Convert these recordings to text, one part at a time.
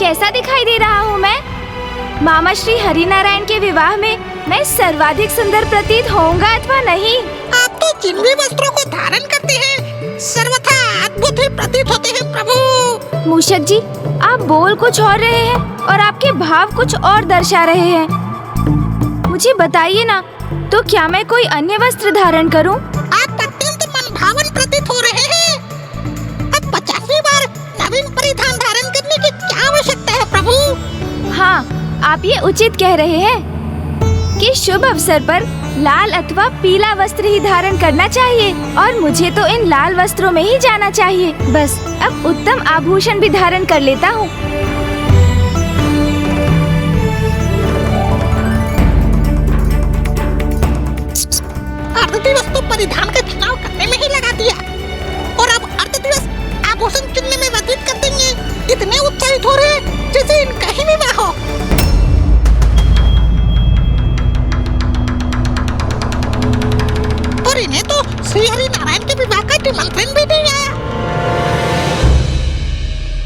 कैसा दिखाई दे रहा हूँ मैं? मामा श्री हरिनारायण के विवाह में मैं सर्वाधिक सुंदर प्रतीत होऊंगा अथवा नहीं? आप तो जिन भी वस्त्रों को धारण करते हैं सर्वथा अद्भुत ही प्रतीत होते हैं प्रभु। मूषक जी, आप बोल कुछ और रहे हैं और आपके भाव कुछ और दर्शा रहे हैं। मुझे बताइए ना, तो क्या मैं कोई अन्य वस्त्र धारण करूं? आप अत्यंत मनभावन प्रतीत हो रहे हैं। अब 50वीं बार नवीन परिधान धारण करने की क्या आवश्यकता है प्रभु? हाँ, आप ये उचित कह रहे हैं कि शुभ अवसर पर लाल अथवा पीला वस्त्र ही धारण करना चाहिए और मुझे तो इन लाल वस्त्रों में ही जाना चाहिए। बस अब उत्तम आभूषण भी धारण कर लेता हूँ। अर्धदिवस तो परिधान का चुनाव करने में ही लगा दिया और अब अर्धदिवस आभूषण चुनने में व्यतीत कर देंगे। इतने उत्साहित हो रहे हैं जैसे इनका ही विवाह हो। और इन्हें तो श्री हरिनारायण के विवाह का निमंत्रण भी नहीं आया।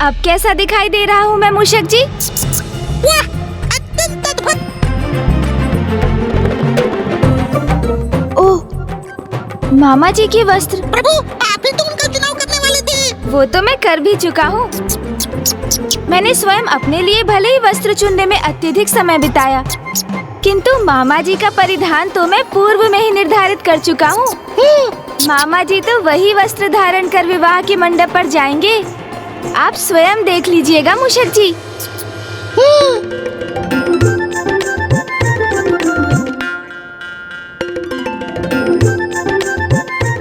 अब कैसा दिखाई दे रहा हूँ मैं मूषक जी? वाह, अत्यंत अद्भुत। ओह, मामा जी के वस्त्र। प्रभु, आप ही तो उनका चुनाव करने वाले थे। वो तो मैं कर भी चुका हूँ। मैंने स्वयं अपने लिए भले ही वस्त्र चुनने में अत्यधिक समय बिताया, किंतु मामा जी का परिधान तो मैं पूर्व में ही निर्धारित कर चुका हूँ। मामा जी तो वही वस्त्र धारण कर विवाह के मंडप पर जाएंगे। आप स्वयं देख लीजिएगा मूषक जी।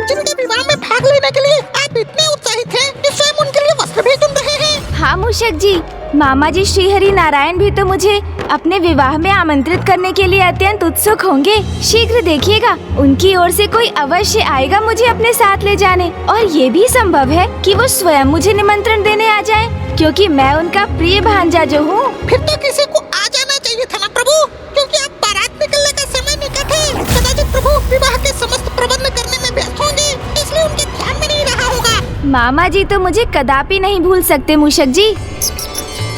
जिनके विवाह में भाग लेने के लिए आप इतने उत्साहित हैं कि स्वयं उनके लिए वस्त्र भी चुन रहे हैं। हाँ मूषक जी, मामा जी श्री हरिनारायण भी तो मुझे अपने विवाह में आमंत्रित करने के लिए अत्यंत उत्सुक होंगे। शीघ्र देखिएगा, उनकी ओर से कोई अवश्य आएगा मुझे अपने साथ ले जाने। और ये भी संभव है कि वो स्वयं मुझे निमंत्रण देने आ जाए, क्योंकि मैं उनका प्रिय भांजा जो हूँ। फिर तो किसी को आ जाना चाहिए था ना प्रभु, क्योंकि अब बारात निकलने का समय निकट है। कदाचित प्रभु विवाह के समस्त प्रबंध करने में व्यस्त होंगे, इसलिए उनके ध्यान में नहीं रहा होगा। मामा जी तो मुझे कदापि नहीं भूल सकते मूषक जी।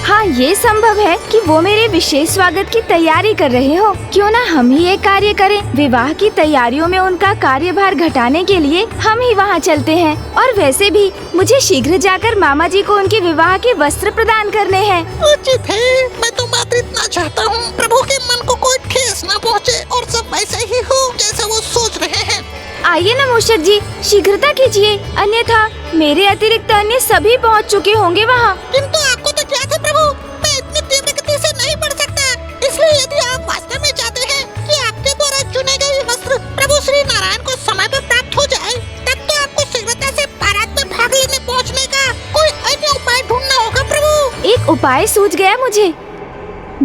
हाँ, ये संभव है कि वो मेरे विशेष स्वागत की तैयारी कर रहे हो। क्यों ना हम ही एक कार्य करें, विवाह की तैयारियों में उनका कार्यभार घटाने के लिए हम ही वहाँ चलते हैं। और वैसे भी मुझे शीघ्र जाकर मामा जी को उनके विवाह के वस्त्र प्रदान करने हैं। उचित है, मैं तो मात्र इतना चाहता हूँ प्रभु के मन को कोई ठेस न पहुँचे और सब वैसा ही हो जैसा वो सोच रहे हैं। आइए न मूषक जी, शीघ्रता कीजिए, अन्यथा मेरे अतिरिक्त अन्य सभी पहुँच चुके होंगे वहाँ। किंतु आपको तो क्या था प्रभु, मैं इतनी तीव्र गति से नहीं बढ़ सकता। इसलिए यदि आप वास्तव में चाहते हैं कि आपके द्वारा चुने गए वस्त्र प्रभु श्री नारायण को समय पर प्राप्त हो जाए, तब तो आपको शीघ्रता से बारात में भाग लेने पहुँचने का कोई अन्य उपाय ढूंढना होगा प्रभु। एक उपाय सूझ गया मुझे।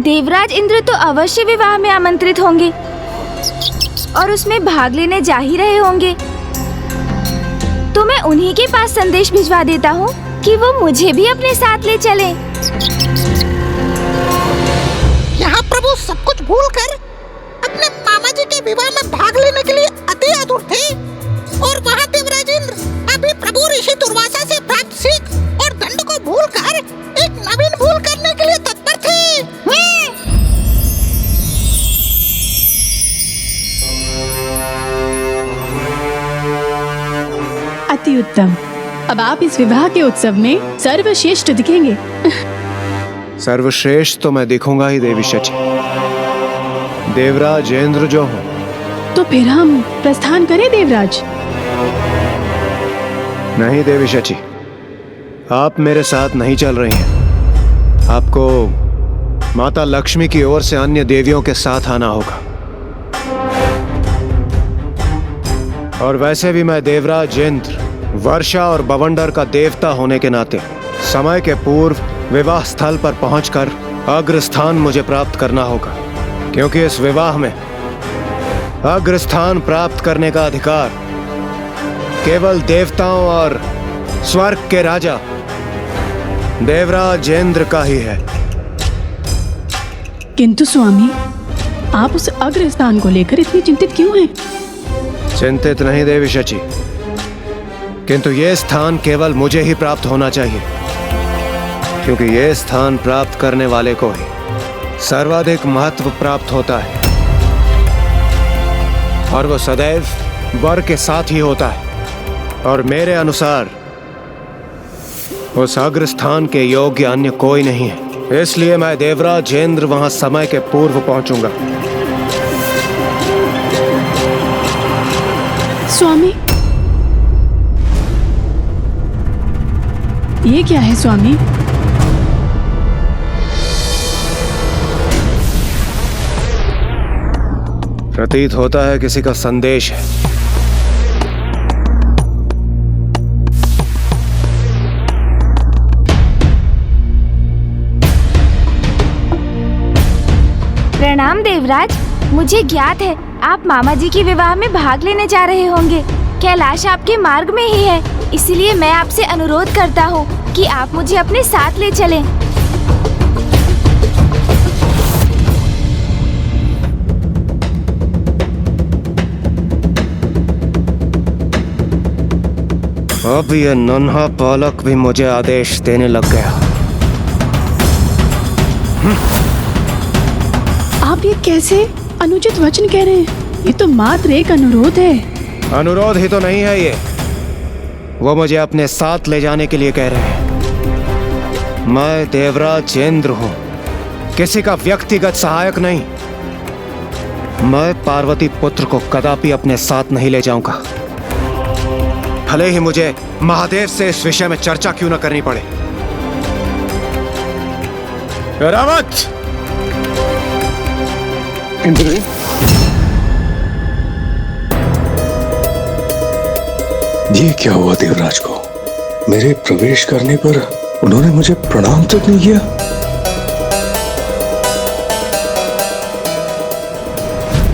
देवराज इंद्र तो अवश्य विवाह में आमंत्रित होंगे और उसमें भाग लेने जा ही रहे होंगे, तो मैं उन्हीं के पास संदेश भिजवा देता हूँ कि वो मुझे भी अपने साथ ले चले। यहाँ प्रभु सब कुछ भूलकर अपने मामा जी के विवाह में भाग लेने के लिए अति आतुर थे, और वहाँ देवराज इंद्र अभी प्रभु ऋषि दुर्वासा से प्राप्त सीख और दंड को भूलकर एक नवीन भूल करने के लिए तत्पर थे। अति उत्तम। अब आप इस विवाह के उत्सव में सर्वश्रेष्ठ दिखेंगे। सर्वश्रेष्ठ तो मैं दिखूंगा ही देवी शची। देवराज इंद्र जो हो। तो फिर हम प्रस्थान करें देवराज? नहीं देवी शची, आप मेरे साथ नहीं चल रही हैं। आपको माता लक्ष्मी की ओर से अन्य देवियों के साथ आना होगा। और वैसे भी मैं देवराज इंद्र, वर्षा और बवंडर का देवता होने के नाते समय के पूर्व विवाह स्थल पर पहुंचकर अग्रस्थान मुझे प्राप्त करना होगा, क्योंकि इस विवाह में अग्रस्थान प्राप्त करने का अधिकार केवल देवताओं और स्वर्ग के राजा देवराज इंद्र का ही है। किंतु स्वामी, आप उस अग्रस्थान को लेकर इतनी चिंतित क्यों हैं? चिंतित नहीं देवी शची, किंतु यह स्थान केवल मुझे ही प्राप्त होना चाहिए। क्योंकि ये स्थान प्राप्त करने वाले को ही सर्वाधिक महत्व प्राप्त होता है और वो सदैव वर के साथ ही होता है। और मेरे अनुसार उस अग्र स्थान के योग्य अन्य कोई नहीं है, इसलिए मैं देवराज इंद्र वहां समय के पूर्व पहुंचूंगा। स्वामी, ये क्या है स्वामी? प्रतीत होता है किसी का संदेश है। प्रणाम देवराज, मुझे ज्ञात है आप मामा जी के विवाह में भाग लेने जा रहे होंगे। कैलाश आपके मार्ग में ही है, इसलिए मैं आपसे अनुरोध करता हूँ कि आप मुझे अपने साथ ले चलें। अब ये नन्हा बालक भी मुझे आदेश देने लग गया। आप ये कैसे अनुचित वचन कह रहे हैं? ये तो मात्र एक अनुरोध है। अनुरोध ही तो नहीं है ये, वो मुझे अपने साथ ले जाने के लिए कह रहे हैं। मैं देवराज इंद्र हूँ, किसी का व्यक्तिगत सहायक नहीं। मैं पार्वती पुत्र को कदापि अपने साथ नहीं ले जाऊंगा, भले ही मुझे महादेव से इस विषय में चर्चा क्यों न करनी पड़े। रावत! इंद्र, ये क्या हुआ देवराज को? मेरे प्रवेश करने पर उन्होंने मुझे प्रणाम तक नहीं किया।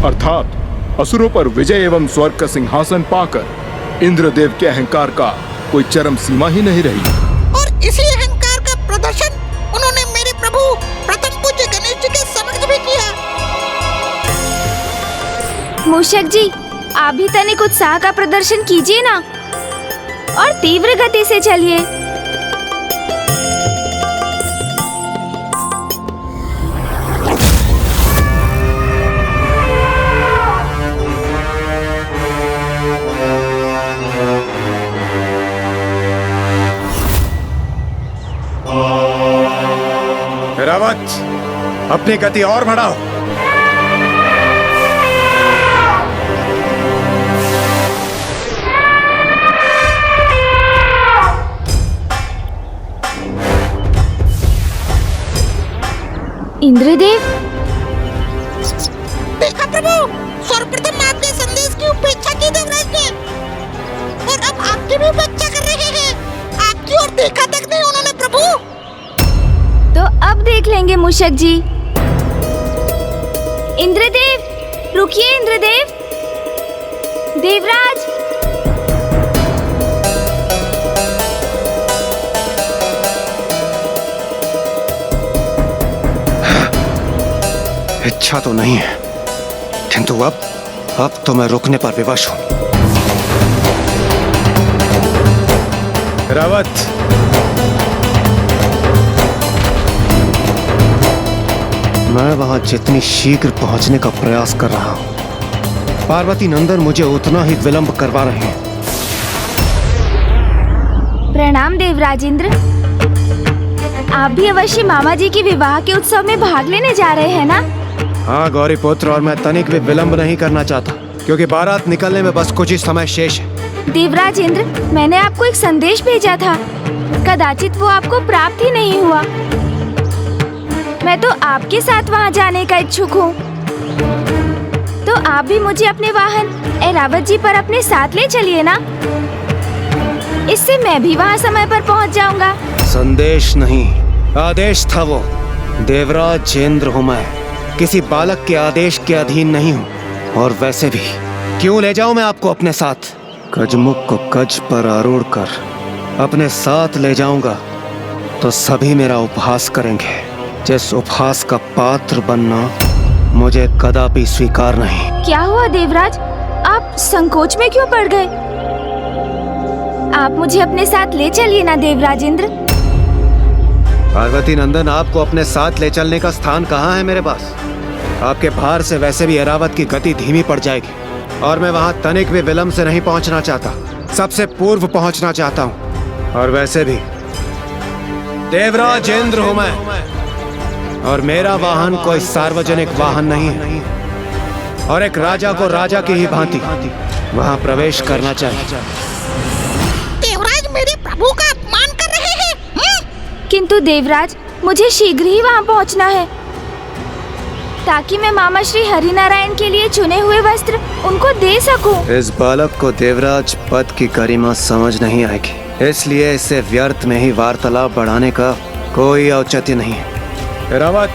अर्थात असुरों पर विजय एवं स्वर्ग का सिंहासन पाकर इंद्रदेव के अहंकार का कोई चरम सीमा ही नहीं रही। और इसी अहंकार का प्रदर्शन उन्होंने मेरे प्रभु प्रथम पूज्य गणेश जी के समक्ष भी किया। मूषक जी, आप भी तनिक उत्साह का प्रदर्शन कीजिए ना, और तीव्र गति से चलिए। रावत, अपनी गति और बढ़ाओ। इंद्रदेव, देखा प्रभु, सर्वप्रथम आपके संदेश की उपेक्षा की देवराज ने, और अब आपकी भी उपेक्षा कर रहे हैं। आपकी ओर देखा तक नहीं उन्होंने प्रभु। तो अब देख लेंगे मूषक जी। इंद्रदेव, रुकिए इंद्रदेव। देवराज, इच्छा तो नहीं है, किंतु अब तो मैं रुकने पर विवश हूं। रावत, मैं वहां जितनी शीघ्र पहुंचने का प्रयास कर रहा हूं, पार्वती नंदन मुझे उतना ही विलंब करवा रहे हैं। प्रणाम देवराज इंद्र। आप भी अवश्य मामा जी के विवाह के उत्सव में भाग लेने जा रहे हैं ना? हाँ गौरी पुत्र, और मैं तनिक भी विलंब नहीं करना चाहता, क्योंकि बारात निकलने में बस कुछ ही समय शेष है। देवराज इंद्र, मैंने आपको एक संदेश भेजा था, कदाचित वो आपको प्राप्त ही नहीं हुआ। मैं तो आपके साथ वहाँ जाने का इच्छुक हूँ, तो आप भी मुझे अपने वाहन ऐरावत जी पर अपने साथ ले चलिए ना। इससे मैं भी वहाँ समय पर पहुँच जाऊंगा। संदेश नहीं, आदेश था वो। देवराज इंद्र हूँ मैं, किसी बालक के आदेश के अधीन नहीं हूँ। और वैसे भी क्यों ले जाऊं मैं आपको अपने साथ? गजमुख को गज पर आरूढ़ कर अपने साथ ले जाऊंगा तो सभी मेरा उपहास करेंगे। जिस उपहास का पात्र बनना मुझे कदापि स्वीकार नहीं। क्या हुआ देवराज, आप संकोच में क्यों पड़ गए? आप मुझे अपने साथ ले चलिए ना देवराज इंद्र। पार्वती नंदन, आपको अपने साथ ले चलने का स्थान कहाँ है मेरे पास? आपके भार से वैसे भी ऐरावत की गति धीमी पड़ जाएगी और मैं वहां तनिक भी विलंब से नहीं पहुंचना चाहता, सबसे पूर्व पहुंचना चाहता हूं। और वैसे भी देवराज इंद्र हूं मैं और मेरा वाहन कोई सार्वजनिक वाहन नहीं है और एक राजा को राजा की ही भांति वहां प्रवेश करना चाहिए। देवराज मेरे प्रभु का अपमान कर रहे हैं। किंतु देवराज, मुझे शीघ्र ही वहाँ पहुँचना है ताकि मैं मामा श्री हरिनारायण के लिए चुने हुए वस्त्र उनको दे सकूं। इस बालक को देवराज पद की गरिमा समझ नहीं आएगी, इसलिए इसे व्यर्थ में ही वार्तालाप बढ़ाने का कोई औचित्य नहीं है। ऐरावत,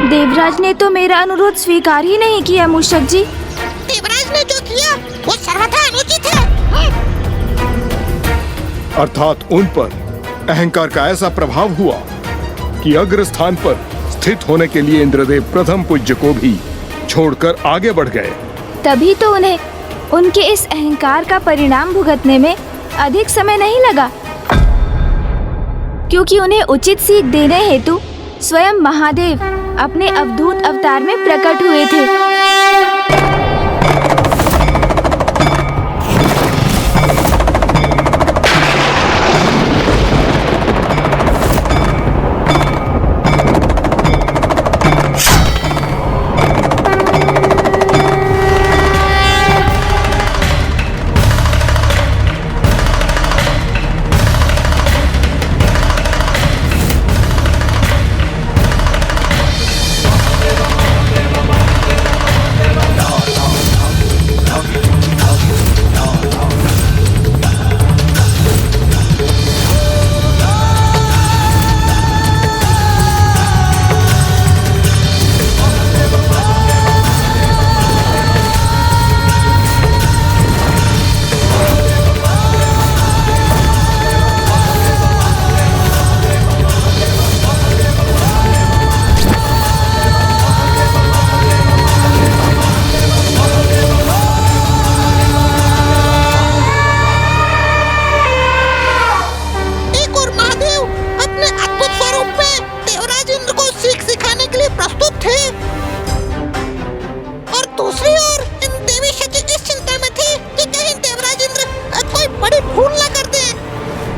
देवराज ने तो मेरा अनुरोध स्वीकार ही नहीं किया मूषक जी। देवराज ने जो किया वो सर्वथा अनुचित है। अर्थात उन पर अहंकार का ऐसा प्रभाव हुआ कि अग्र स्थान पर स्थित होने के लिए इंद्रदेव प्रथम पूज्य को भी छोड़कर आगे बढ़ गए। तभी तो उन्हें उनके इस अहंकार का परिणाम भुगतने में अधिक समय नहीं लगा, क्योंकि उन्हें उचित सीख देने हेतु स्वयं महादेव अपने अवधूत अवतार में प्रकट हुए थे।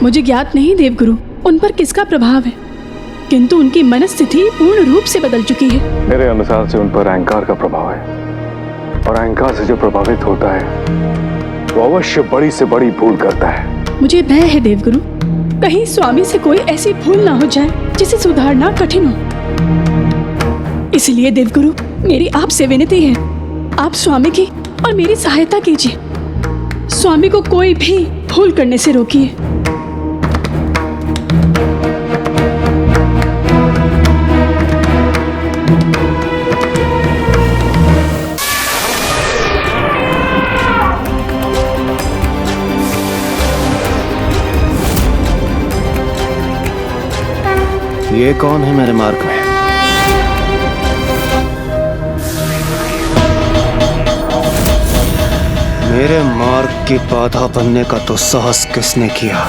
मुझे ज्ञात नहीं देवगुरु उन पर किसका प्रभाव है, किंतु उनकी मनस्थिति पूर्ण रूप से बदल चुकी है। मेरे अनुसार से उन पर अहंकार का प्रभाव है और अहंकार से जो प्रभावित होता है वो अवश्य बड़ी से बड़ी भूल करता है। मुझे भय है देवगुरु, कहीं स्वामी से कोई ऐसी भूल ना हो जाए जिसे सुधारना कठिन हो। इसलिए देवगुरु मेरी आपसे विनती है, आप स्वामी की और मेरी सहायता कीजिए। स्वामी को कोई भी भूल करने से रोकिए। ये कौन है मेरे मार्ग में? मेरे मार्ग की बाधा बनने का तो साहस किसने किया?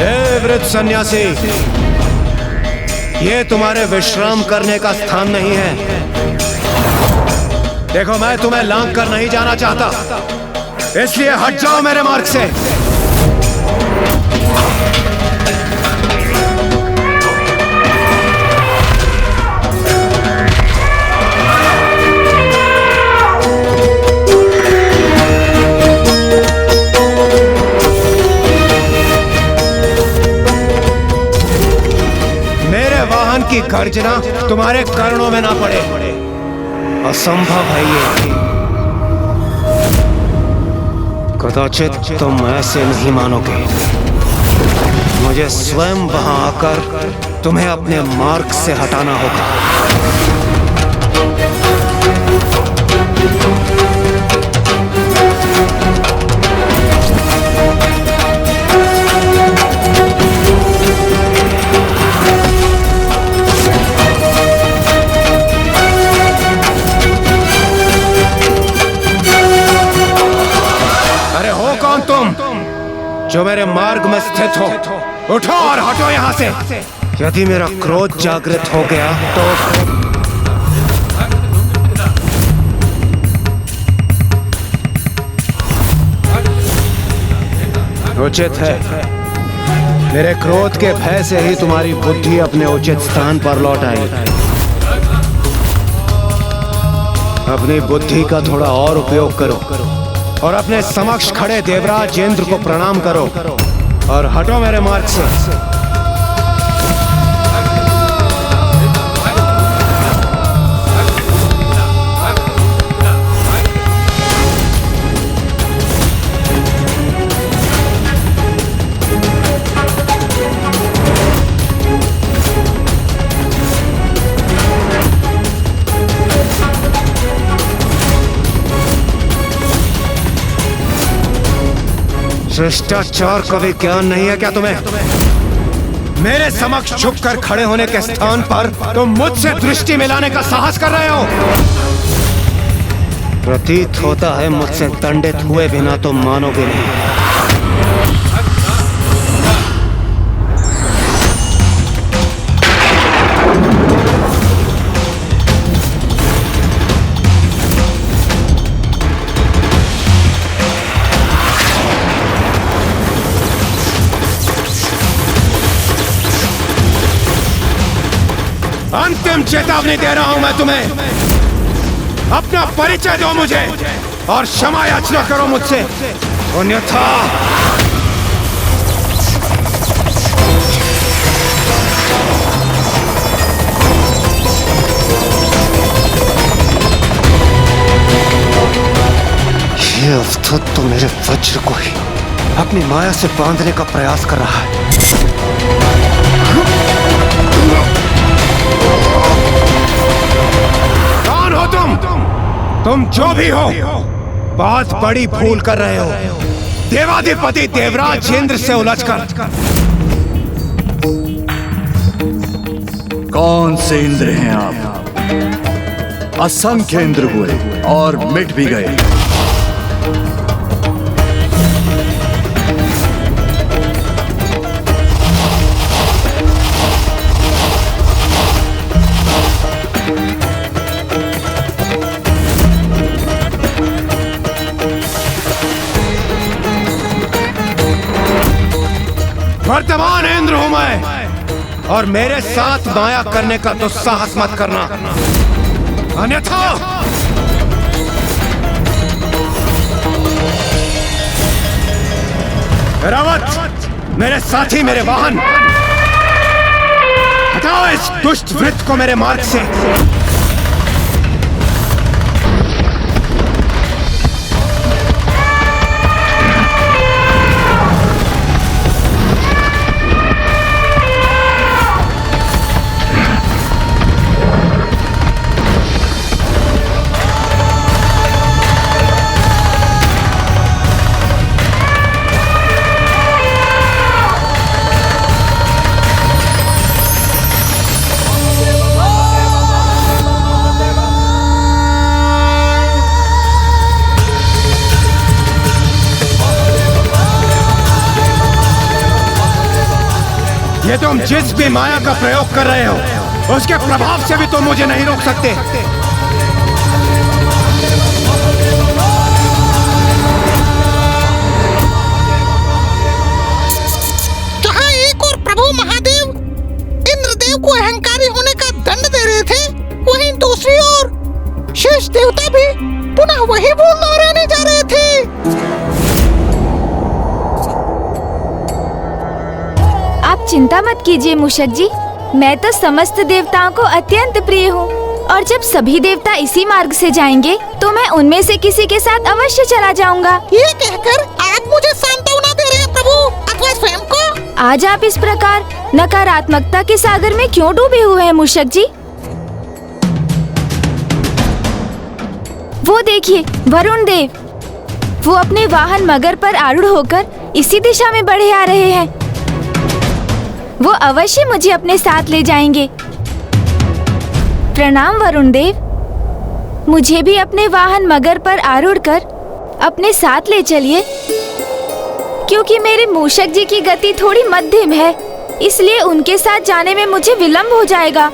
हे वृद्ध सन्यासी, ये तुम्हारे विश्राम करने का स्थान नहीं है। देखो, मैं तुम्हें लांघ कर नहीं जाना चाहता, इसलिए हट जाओ मेरे मार्ग से। की गर्जना तुम्हारे कर्णों में ना पड़े, असंभव है ये। कदाचित तुम ऐसे नहीं मानोगे, मुझे स्वयं वहां आकर तुम्हें अपने मार्ग से हटाना होगा। जो मेरे मार्ग में स्थित हो, उठो और हटो यहाँ से। यदि मेरा क्रोध जागृत हो गया तो उचित है, मेरे क्रोध के भय से ही तुम्हारी बुद्धि अपने उचित स्थान पर लौट आई। अपनी बुद्धि का थोड़ा और उपयोग करो और अपने समक्ष खड़े देवराज इंद्र को प्रणाम करो और हटो मेरे मार्ग से। शिष्टाचार का भी ज्ञान नहीं है क्या तुम्हें? मेरे समक्ष झुककर खड़े होने के स्थान पर तुम मुझसे दृष्टि मिलाने का साहस कर रहे हो। प्रतीत होता है मुझसे दंडित हुए बिना तुम मानोगे नहीं। अंतिम चेतावनी दे रहा हूं मैं तुम्हें। अपना परिचय दो मुझे और क्षमा याचना करो मुझसे, अन्यथा ये अवधूत तो मेरे वज्र को ही अपनी माया से बांधने का प्रयास कर रहा है। कौन हो तुम जो भी हो, बहुत बड़ी भूल कर रहे हो। देवाधिपति देवराज इंद्र से उलझकर। कौन से इंद्र हैं आप? असंख्य इंद्र हुए और मिट भी गए। वर्तमान इंद्र हूं मैं और मेरे साथ माया करने का दुस्साहस मत करना, अन्यथा रावत, मेरे साथी, मेरे वाहन, हटाओ इस दुष्ट वृत्त को मेरे मार्ग से। ये तुम जिस भी माया का प्रयोग कर रहे हो, उसके प्रभाव से भी तुम मुझे नहीं रोक सकते। जहाँ एक और प्रभु महादेव इंद्रदेव को अहंकारी होने का दंड दे रहे थे, वहीं दूसरी ओर शेष देवता भी पुनः वही भूल दोहराने जा रहे थे। आप चिंता मत कीजिए मूषक जी, मैं तो समस्त देवताओं को अत्यंत प्रिय हूँ और जब सभी देवता इसी मार्ग से जाएंगे तो मैं उनमें से किसी के साथ अवश्य चला जाऊंगा। ये कहकर आप मुझे सांत्वना दे रहे हैं प्रभु, अथवा स्वयं को? आज आप इस प्रकार नकारात्मकता के सागर में क्यों डूबे हुए हैं मूषक जी? वो देखिए वरुण देव, वो अपने वाहन मगर पर आरूढ़ होकर इसी दिशा में बढ़े आ रहे हैं। वो अवश्य मुझे अपने साथ ले जाएंगे। प्रणाम वरुण देव, मुझे भी अपने वाहन मगर पर आरूढ़ कर अपने साथ ले चलिए। क्योंकि मेरे मूषक जी की गति थोड़ी मध्यम है, इसलिए उनके साथ जाने में मुझे विलम्ब हो जाएगा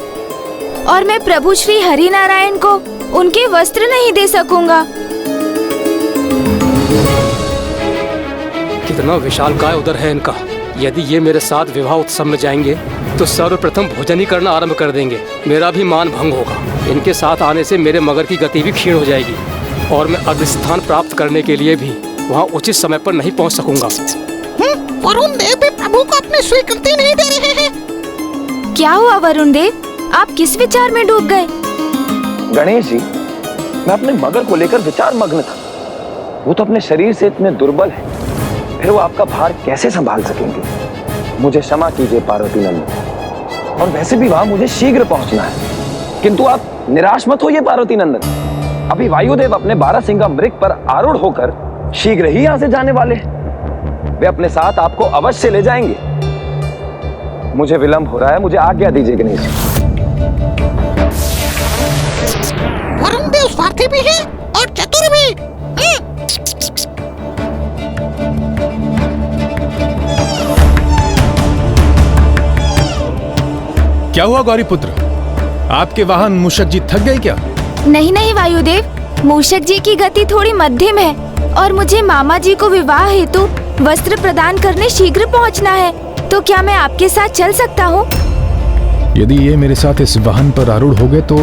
और मैं प्रभु श्री हरि नारायण को उनके वस्त्र नहीं दे सकूंगा। कितना विशालकाय उदर है इनका। यदि ये मेरे साथ विवाह उत्सव में जाएंगे तो सर्वप्रथम भोजन ही करना आरंभ कर देंगे। मेरा भी मान भंग होगा। इनके साथ आने से मेरे मगर की गति भी क्षीण हो जाएगी और मैं अग्रस्थान प्राप्त करने के लिए भी वहाँ उचित समय पर नहीं पहुँच सकूंगा। वरुण देव भी प्रभु को अपनी स्वीकृति नहीं दे रहे हैं। क्या हुआ वरुण देव, आप किस विचार में डूब गए? गणेश जी, मैं अपने मगर को लेकर विचार मग्न था। वो तो अपने शरीर से इतने दुर्बल है, फिर वो आपका भार कैसे संभाल सकेंगे? मुझे क्षमा कीजिए पार्वती नंदन, और वैसे भी वहां मुझे शीघ्र पहुंचना है। किंतु आप निराश मत होइए पार्वती नंदन, अभी वायुदेव अपने 12 सिंगा मृग पर आरूढ़ होकर शीघ्र ही यहाँ से जाने वाले हैं। वे अपने साथ आपको अवश्य ले जाएंगे। मुझे विलंब हो रहा है, मुझे आज्ञा दीजिए गणेश जी। वरुण देव स्वार्थी भी है और चतुर भी। क्या हुआ गौरीपुत्र, आपके वाहन मूषक जी थक गए क्या? नहीं नहीं वायुदेव, मूषक जी की गति थोड़ी मध्यम है और मुझे मामा जी को विवाह हेतु वस्त्र प्रदान करने शीघ्र पहुंचना है। तो क्या मैं आपके साथ चल सकता हूँ? यदि ये मेरे साथ इस वाहन पर आरूढ़ हो गए तो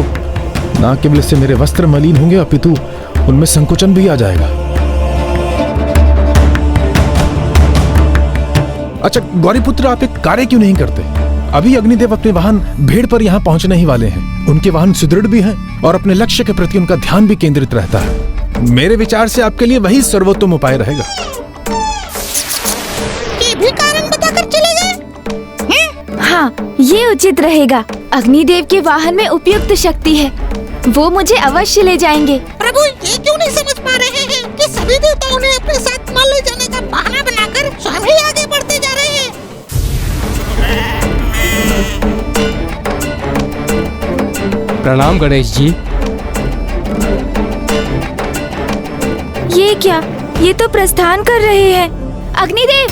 न केवल इससे मेरे वस्त्र मलिन होंगे अपितु उनमें संकोचन भी आ जाएगा। अच्छा गौरीपुत्र, आप एक कार्य क्यों नहीं करते? अभी अग्निदेव अपने वाहन भेड़ पर यहाँ पहुंचने ही वाले हैं। उनके वाहन सुदृढ़ भी हैं और अपने लक्ष्य के प्रति उनका ध्यान भी केंद्रित रहता है। मेरे विचार से आपके लिए वही सर्वोत्तम उपाय रहेगा। ये भी कारण बताकर चले गए। हाँ, ये उचित रहेगा। अग्निदेव के वाहन में उपयुक्त शक्ति है, वो मुझे अवश्य ले जाएंगे। प्रभु ये क्यों नहीं समझ पा रहे हैं कि सभी देवताओं ने अपने साथ न ले जाने का बहाना बनाकर स्वयं ही आगे बढ़ते जा रहे हैं। प्रणाम गणेश जी। ये क्या, ये तो प्रस्थान कर रहे हैं। अग्निदेव,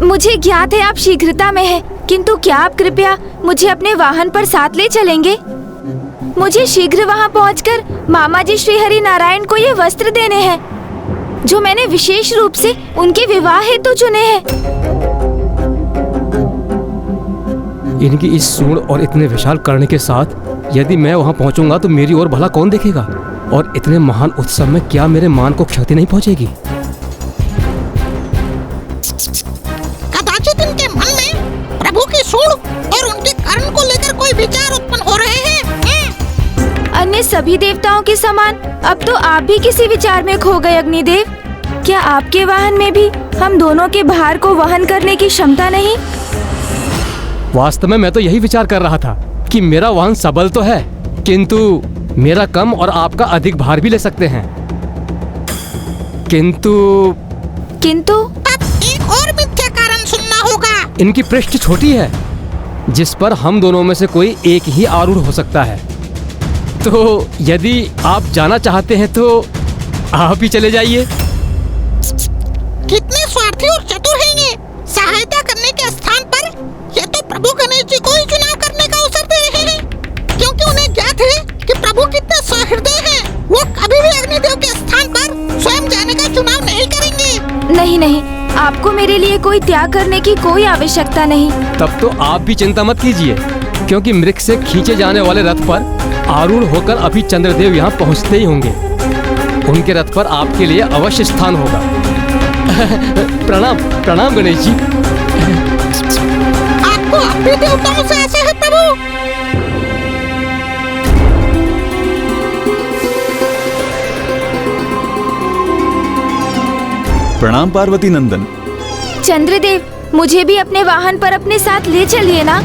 मुझे ज्ञात है आप शीघ्रता में हैं, किंतु क्या आप कृपया मुझे अपने वाहन पर साथ ले चलेंगे? मुझे शीघ्र वहां पहुंचकर मामा जी श्री हरि नारायण को ये वस्त्र देने हैं, जो मैंने विशेष रूप से उनके विवाह हेतु चुने हैं। इनकी इस सूंड और इतने विशाल करने के साथ यदि मैं वहां पहुंचूंगा तो मेरी ओर भला कौन देखेगा? और इतने महान उत्सव में क्या मेरे मान को क्षति नहीं पहुंचेगी? कदाचित इनके मन में प्रभु की सूंड और उनके कर्ण को लेकर कोई विचार उत्पन्न हो रहे हैं। अन्य सभी देवताओं के समान अब तो आप भी किसी विचार में खो गए अग्निदेव। क्या आपके वाहन में भी हम दोनों के भार को वहन करने की क्षमता नहीं? वास्तव में मैं तो यही विचार कर रहा था कि मेरा वाहन सबल तो है, किंतु मेरा कम और आपका अधिक भार भी ले सकते हैं। किंतु अब एक और मिथ्या कारण सुनना होगा। इनकी पृष्ठ छोटी है, जिस पर हम दोनों में से कोई एक ही आरूढ़ हो सकता है। तो यदि आप जाना चाहते हैं तो आप ही चले जाइए। कितने स्वार्थी और चतुर हैं ये। सहायता करने के स्थान पर ये तो प्रभु गणेश जी को ही चुनाव करने का अवसर दे रहे हैं, क्योंकि उन्हें ज्ञात है कि प्रभु कितने सहृदय हैं। वो कभी भी अग्निदेव के स्थान पर स्वयं जाने का चुनाव नहीं करेंगे। नहीं नहीं, आपको मेरे लिए कोई त्याग करने की कोई आवश्यकता नहीं। तब तो आप भी चिंता मत कीजिए, क्योंकि मृग से खींचे जाने वाले रथ पर आरूढ़ होकर अभी चंद्रदेव यहाँ पहुँचते ही होंगे। उनके रथ पर आपके लिए अवश्य स्थान होगा। प्रणाम प्रणाम गणेश जी। आपको अपने देवताओं से आशा है प्रभु। प्रणाम पार्वती नंदन। चंद्रदेव, मुझे भी अपने वाहन पर अपने साथ ले चलिए ना।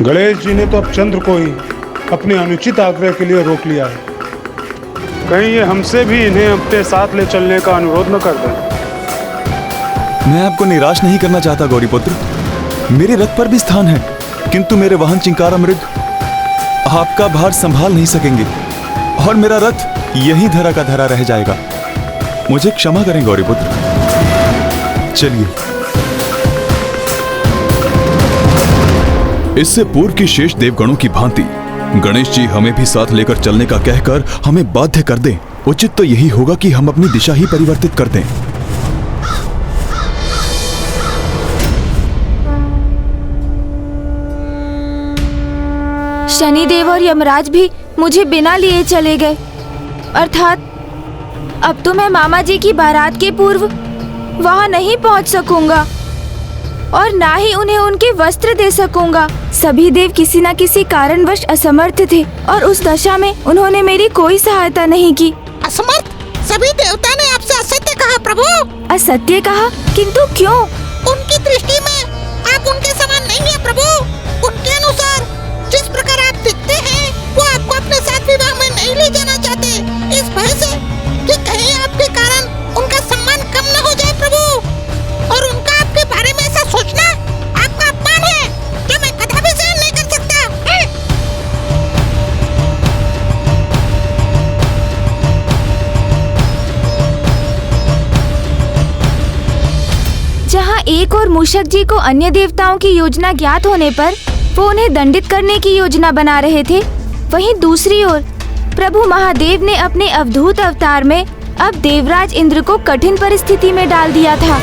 गणेश जी ने तो अब चंद्र को ही अपने अनुचित आग्रह के लिए रोक लिया है। कहीं ये हमसे भी इन्हें अपने साथ ले चलने का अनुरोध न कर दें। मैं आपको निराश नहीं करना चाहता गौरीपुत्र। मेरे रथ पर भी स्थान है, किंतु मेरे वाहन चिंकारा मृग आपका भार संभाल नहीं सकेंगे। और मेरा रथ यही धरा का धरा रह जाएगा। मुझे क्षमा करें गौरीपुत्र। चलिए। इससे पूर्व की शेष देवगणों की भांति गणेश जी हमें भी साथ लेकर चलने का कहकर हमें बाध्य कर दें। उचित तो यही होगा कि हम अपनी दिशा ही परिवर्तित कर दें। शनिदेव और यमराज भी मुझे बिना लिए चले गए। अर्थात अब तो मैं मामा जी की बारात के पूर्व वहाँ नहीं पहुँच सकूंगा और ना ही उन्हें उनके वस्त्र दे सकूंगा। सभी देव किसी न किसी कारणवश असमर्थ थे और उस दशा में उन्होंने मेरी कोई सहायता नहीं की। असमर्थ? सभी देवता ने आपसे असत्य कहा प्रभु। असत्य कहा? किंतु क्यों? उनकी दृष्टि में आप उनके समान नहीं है प्रभु। उनके अनुसार जिस प्रकार आप दिखते हैं वो आपको अपने साथ विवाह में नहीं ले जाना चाहते, इस भय से कि कहीं आपके कारण उनका सम्मान कम न हो जाए प्रभु। और उनका आपके बारे में ऐसा सोचना आपका अपमान है जो मैं कदापि सहन नहीं कर सकता। जहाँ एक और मूषक जी को अन्य देवताओं की योजना ज्ञात होने पर वो उन्हें दंडित करने की योजना बना रहे थे, वहीं दूसरी ओर प्रभु महादेव ने अपने अवधूत अवतार में अब देवराज इंद्र को कठिन परिस्थिति में डाल दिया था।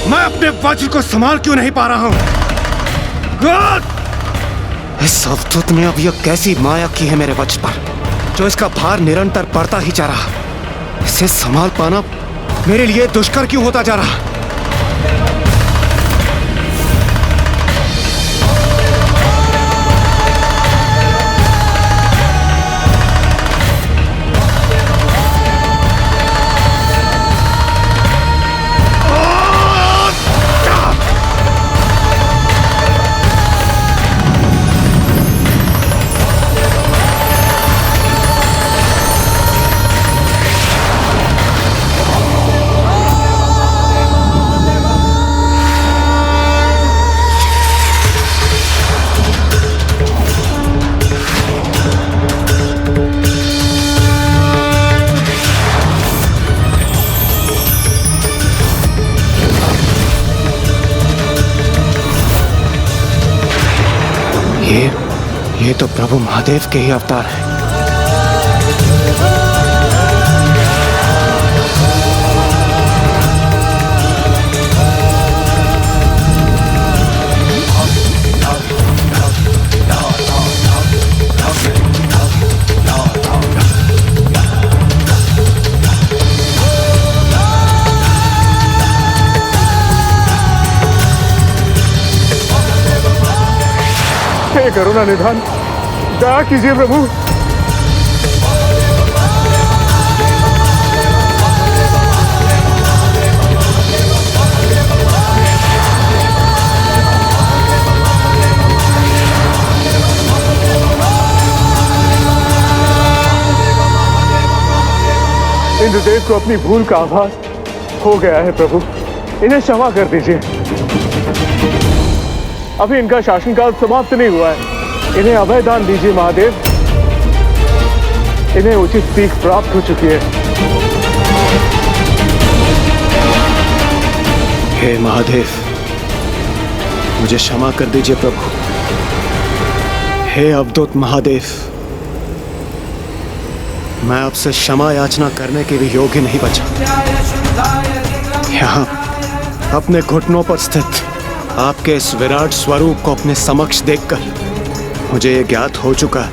मैं अपने वज्र को संभाल क्यों नहीं पा रहा हूँ? इस अवधूत ने अब यह कैसी माया की है मेरे वज्र पर, जो इसका भार निरंतर बढ़ता ही जा रहा। इसे संभाल पाना मेरे लिए दुष्कर क्यों होता जा रहा? ये तो प्रभु महादेव के ही अवतार हैं। हे करुणा निधान, दया कीजिए प्रभु। इंद्रदेव को अपनी भूल का आभास हो गया है प्रभु, इन्हें क्षमा कर दीजिए। अभी इनका शासनकाल समाप्त नहीं हुआ है, इन्हें अभय दान दीजिए महादेव। इन्हें उचित सीख प्राप्त हो चुकी है। हे महादेव, मुझे क्षमा कर दीजिए प्रभु। हे अवधूत महादेव, मैं आपसे क्षमा याचना करने के भी योग्य नहीं बचा। यहाँ अपने घुटनों पर स्थित आपके इस विराट स्वरूप को अपने समक्ष देखकर मुझे ये ज्ञात हो चुका है,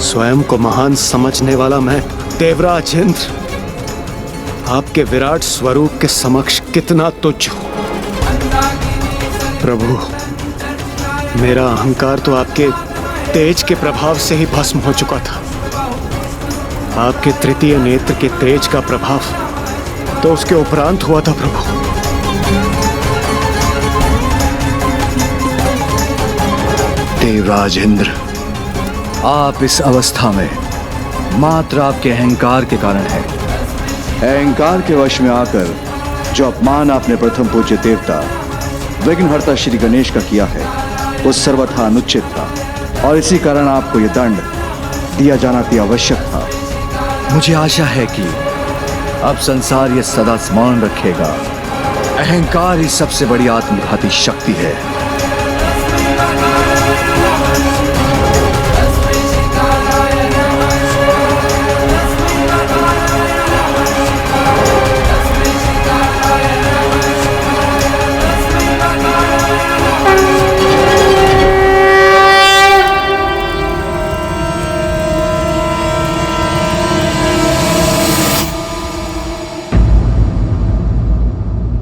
स्वयं को महान समझने वाला मैं देवराज इंद्र आपके विराट स्वरूप के समक्ष कितना तुच्छ हूं। प्रभु, मेरा अहंकार तो आपके तेज के प्रभाव से ही भस्म हो चुका था। आपके तृतीय नेत्र के तेज का प्रभाव तो उसके उपरांत हुआ था प्रभु। देवराज इंद्र, आप इस अवस्था में मात्र आपके अहंकार के कारण है। अहंकार के वश में आकर जो अपमान आपने प्रथम पूज्य देवता विघ्नहर्ता श्री गणेश का किया है वो सर्वथा अनुचित था और इसी कारण आपको यह दंड दिया जाना भी आवश्यक था। मुझे आशा है कि अब संसार ये सदा स्मरण रखेगा, अहंकार ही सबसे बड़ी आत्मघाती शक्ति है।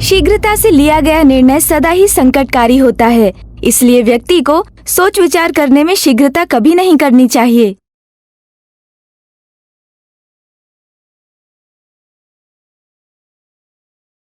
शीघ्रता से लिया गया निर्णय सदा ही संकटकारी होता है, इसलिए व्यक्ति को सोच विचार करने में शीघ्रता कभी नहीं करनी चाहिए।